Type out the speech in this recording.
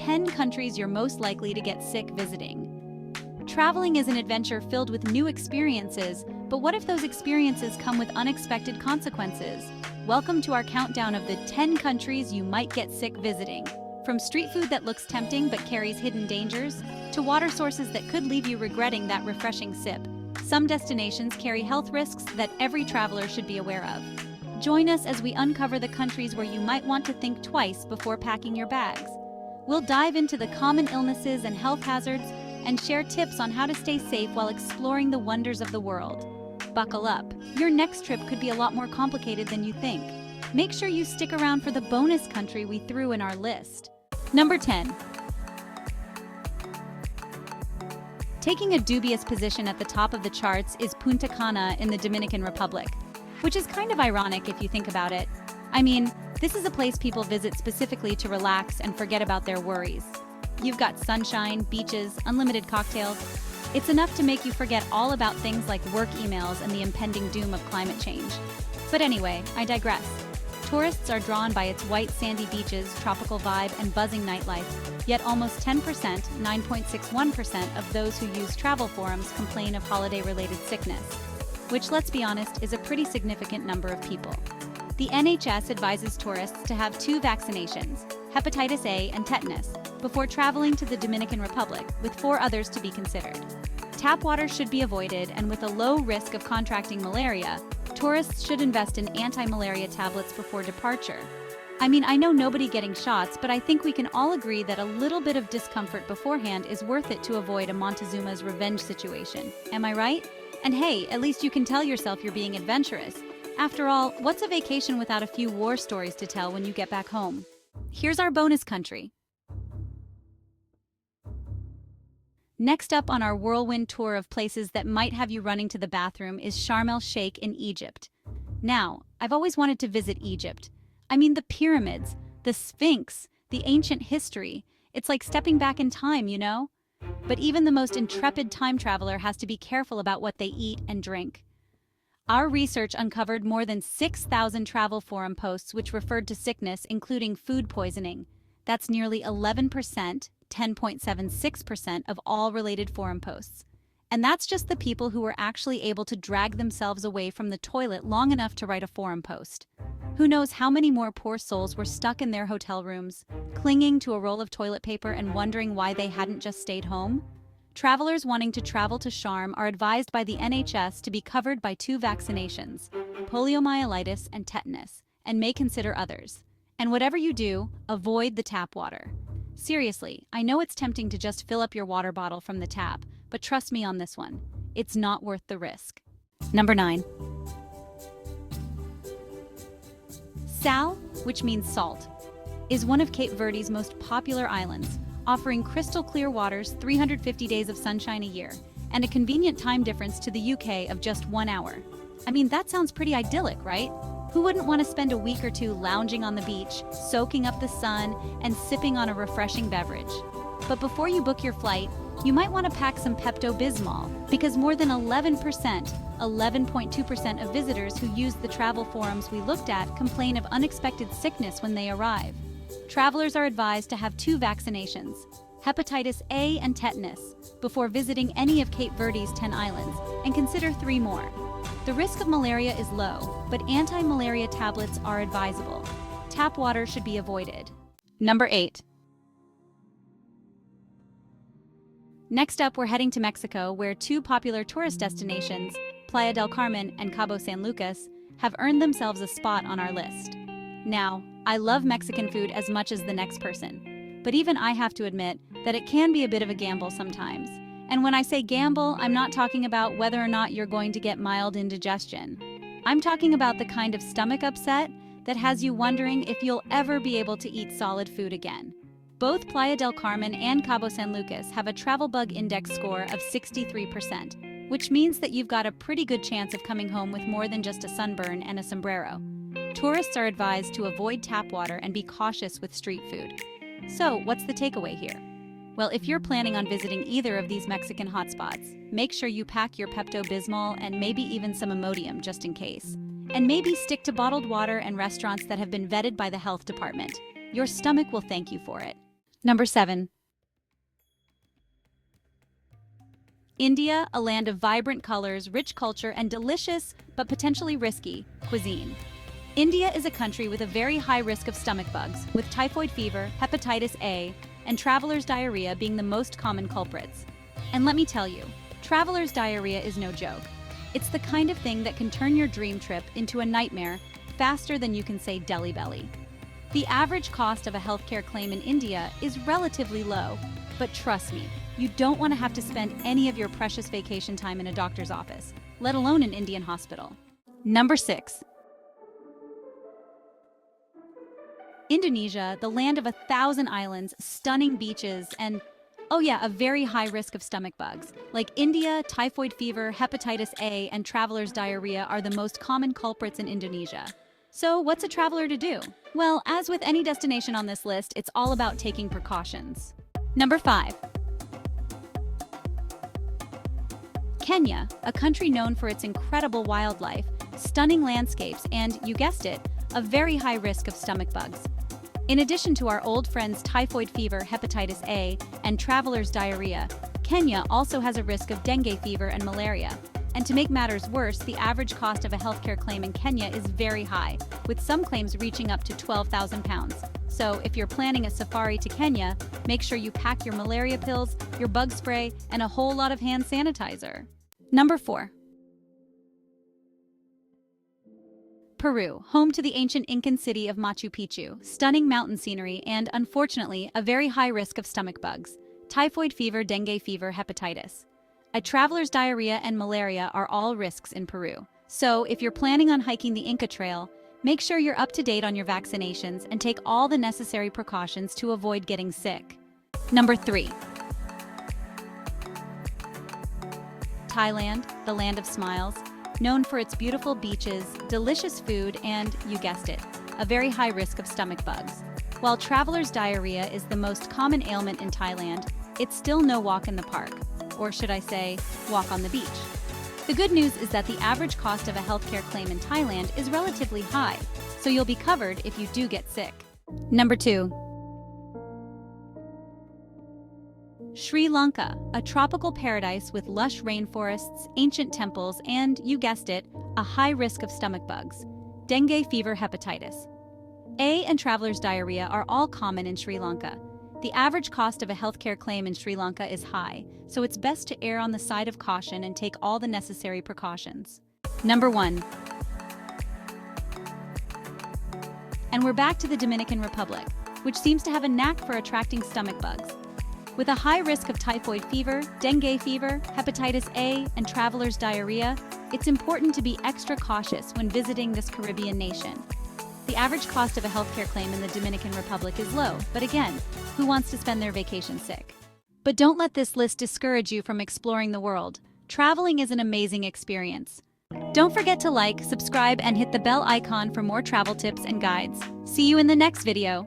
10 countries you're most likely to get sick visiting. Traveling is an adventure filled with new experiences, but what if those experiences come with unexpected consequences? Welcome to our countdown of the 10 countries you might get sick visiting. From street food that looks tempting but carries hidden dangers, to water sources that could leave you regretting that refreshing sip, some destinations carry health risks that every traveler should be aware of. Join us as we uncover the countries where you might want to think twice before packing your bags. We'll dive into the common illnesses and health hazards and share tips on how to stay safe while exploring the wonders of the world. Buckle up. Your next trip could be a lot more complicated than you think. Make sure you stick around for the bonus country we threw in our list. Number 10. Taking a dubious position at the top of the charts is Punta Cana in the Dominican Republic, which is kind of ironic if you think about it. I mean, this is a place people visit specifically to relax and forget about their worries. You've got sunshine, beaches, unlimited cocktails. It's enough to make you forget all about things like work emails and the impending doom of climate change. But anyway, I digress. Tourists are drawn by its white sandy beaches, tropical vibe, and buzzing nightlife, yet almost 10%, 9.61% of those who use travel forums complain of holiday-related sickness, which, let's be honest, is a pretty significant number of people. The NHS advises tourists to have 2 vaccinations, hepatitis A and tetanus, before traveling to the Dominican Republic, with 4 others to be considered. Tap water should be avoided, and with a low risk of contracting malaria, tourists should invest in anti-malaria tablets before departure. I mean, I know nobody getting shots, but I think we can all agree that a little bit of discomfort beforehand is worth it to avoid a Montezuma's revenge situation. Am I right? And hey, at least you can tell yourself you're being adventurous. After all, what's a vacation without a few war stories to tell when you get back home? Here's our bonus country. Next up on our whirlwind tour of places that might have you running to the bathroom is Sharm el-Sheikh in Egypt. Now, I've always wanted to visit Egypt. I mean, the pyramids, the Sphinx, the ancient history. It's like stepping back in time, you know? But even the most intrepid time traveler has to be careful about what they eat and drink. Our research uncovered more than 6,000 travel forum posts which referred to sickness, including food poisoning. That's nearly 11%, 10.76% of all related forum posts. And that's just the people who were actually able to drag themselves away from the toilet long enough to write a forum post. Who knows how many more poor souls were stuck in their hotel rooms, clinging to a roll of toilet paper and wondering why they hadn't just stayed home? Travelers wanting to travel to Sharm are advised by the NHS to be covered by 2 vaccinations, poliomyelitis and tetanus, and may consider others. And whatever you do, avoid the tap water. Seriously, I know it's tempting to just fill up your water bottle from the tap, but trust me on this one, it's not worth the risk. Number 9. Sal, which means salt, is one of Cape Verde's most popular islands, offering crystal clear waters, 350 days of sunshine a year, and a convenient time difference to the UK of just 1 hour. I mean, that sounds pretty idyllic, right? Who wouldn't want to spend a week or 2 lounging on the beach, soaking up the sun, and sipping on a refreshing beverage? But before you book your flight, you might want to pack some Pepto-Bismol, because more than 11.2% of visitors who use the travel forums we looked at complain of unexpected sickness when they arrive. Travelers are advised to have 2 vaccinations, hepatitis A and tetanus, before visiting any of Cape Verde's 10 islands, and consider 3 more. The risk of malaria is low, but anti-malaria tablets are advisable. Tap water should be avoided. Number 8. Next up, we're heading to Mexico, where 2 popular tourist destinations, Playa del Carmen and Cabo San Lucas, have earned themselves a spot on our list. Now, I love Mexican food as much as the next person, but even I have to admit that it can be a bit of a gamble sometimes. And when I say gamble, I'm not talking about whether or not you're going to get mild indigestion. I'm talking about the kind of stomach upset that has you wondering if you'll ever be able to eat solid food again. Both Playa del Carmen and Cabo San Lucas have a travel bug index score of 63%, which means that you've got a pretty good chance of coming home with more than just a sunburn and a sombrero. Tourists are advised to avoid tap water and be cautious with street food. So, what's the takeaway here? Well, if you're planning on visiting either of these Mexican hotspots, make sure you pack your Pepto-Bismol and maybe even some Imodium just in case. And maybe stick to bottled water and restaurants that have been vetted by the health department. Your stomach will thank you for it. Number 7. India, a land of vibrant colors, rich culture, and delicious, but potentially risky, cuisine. India is a country with a very high risk of stomach bugs, with typhoid fever, hepatitis A, and traveler's diarrhea being the most common culprits. And let me tell you, traveler's diarrhea is no joke. It's the kind of thing that can turn your dream trip into a nightmare faster than you can say Delhi belly. The average cost of a healthcare claim in India is relatively low, but trust me, you don't want to have to spend any of your precious vacation time in a doctor's office, let alone an Indian hospital. Number 6. Indonesia, the land of 1,000 islands, stunning beaches, and, oh yeah, a very high risk of stomach bugs. Like India, typhoid fever, hepatitis A, and traveler's diarrhea are the most common culprits in Indonesia. So what's a traveler to do? Well, as with any destination on this list, it's all about taking precautions. Number 5. Kenya, a country known for its incredible wildlife, stunning landscapes, and, you guessed it, a very high risk of stomach bugs. In addition to our old friends typhoid fever, hepatitis A, and traveler's diarrhea, Kenya also has a risk of dengue fever and malaria. And to make matters worse, the average cost of a healthcare claim in Kenya is very high, with some claims reaching up to 12,000 pounds. So if you're planning a safari to Kenya, make sure you pack your malaria pills, your bug spray, and a whole lot of hand sanitizer. Number 4. Peru, home to the ancient Incan city of Machu Picchu, stunning mountain scenery, and, unfortunately, a very high risk of stomach bugs, typhoid fever, dengue fever, hepatitis. A traveler's diarrhea and malaria are all risks in Peru. So, if you're planning on hiking the Inca Trail, make sure you're up to date on your vaccinations and take all the necessary precautions to avoid getting sick. Number 3. Thailand, the land of smiles, known for its beautiful beaches, delicious food, and, you guessed it, a very high risk of stomach bugs. While traveler's diarrhea is the most common ailment in Thailand, it's still no walk in the park, or should I say, walk on the beach. The good news is that the average cost of a healthcare claim in Thailand is relatively high, so you'll be covered if you do get sick. Number 2. Sri Lanka, a tropical paradise with lush rainforests, ancient temples, and, you guessed it, a high risk of stomach bugs, dengue fever, hepatitis A, and traveler's diarrhea are all common in Sri Lanka. The average cost of a healthcare claim in Sri Lanka is high, so it's best to err on the side of caution and take all the necessary precautions. Number 1. And we're back to the Dominican Republic, which seems to have a knack for attracting stomach bugs. With a high risk of typhoid fever, dengue fever, hepatitis A, and traveler's diarrhea, it's important to be extra cautious when visiting this Caribbean nation. The average cost of a healthcare claim in the Dominican Republic is low, but again, who wants to spend their vacation sick? But don't let this list discourage you from exploring the world. Traveling is an amazing experience. Don't forget to like, subscribe, and hit the bell icon for more travel tips and guides. See you in the next video.